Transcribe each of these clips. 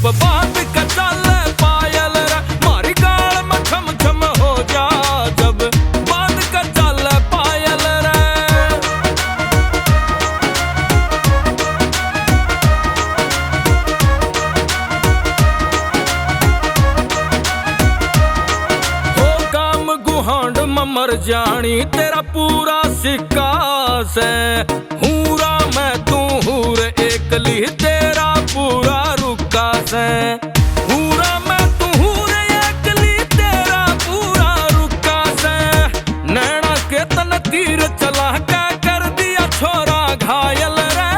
जब बात का चले पायल रे मारी गाल में छम छम हो जा, जब बात का चले पायल रे। हो काम गुहांड में मर जानी तेरा पूरा सिक्का से, हूरा मैं तू हूर एकली तेरा पूरा रुका से, हूरा मैं तू हूर एकली तेरा पूरा रुका से। नैना के तन तीर चला के कर दिया छोरा घायल रे,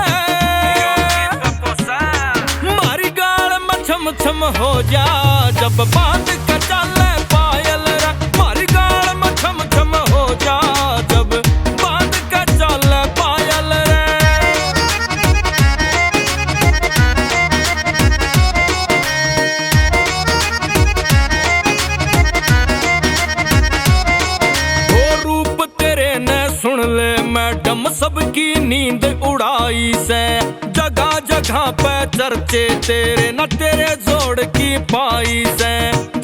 मारी गाल में छम छम हो जा, जब बात का चले पायल रे मारी गाल में छम छम हो जा, जब बात का चले पायल रे। वो रूप तेरे ने सुन ले मैडम सबकी नींद उड़ाई से, जगह जगह पे चर्चे तेरे न तेरे जोड़ की पाई से,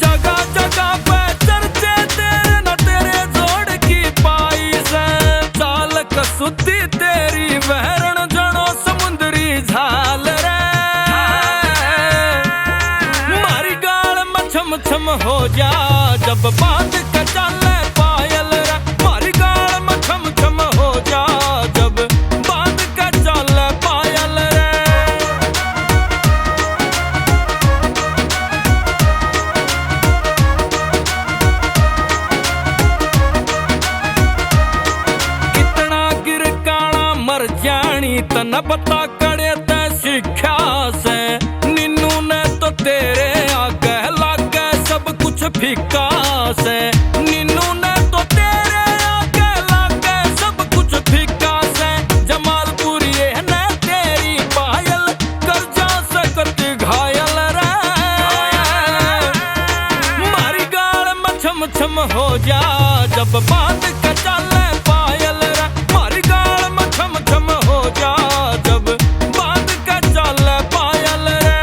जगह जगह पे चर्चे तेरे न तेरे जोड़ की पाई से। चाल कसुती तेरी बहरण जनो समुद्री झाल रे, मारी गाल में छम छम हो जा, जब बात का चले पायल रे मारी गाल में छम छम हो जा, जब बात का चले पायल रे। कितना गिर काना मर जानी तन बता करे ते शिक्षा से, निन्नू ने तो तेरे आगे लागे सब कुछ फीका से, निन्नू ने तो तेरे आगे लागे सब कुछ फीका से। जमालपुरी ने तेरी पायल कर जा सकती घायल रे, मारी गाल में छम छम हो जा, जब बात का चले पायल रे मारी गाल में छम छम हो जा, जब बात का चले पायल रे।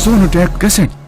सोनोटेक कैसेट।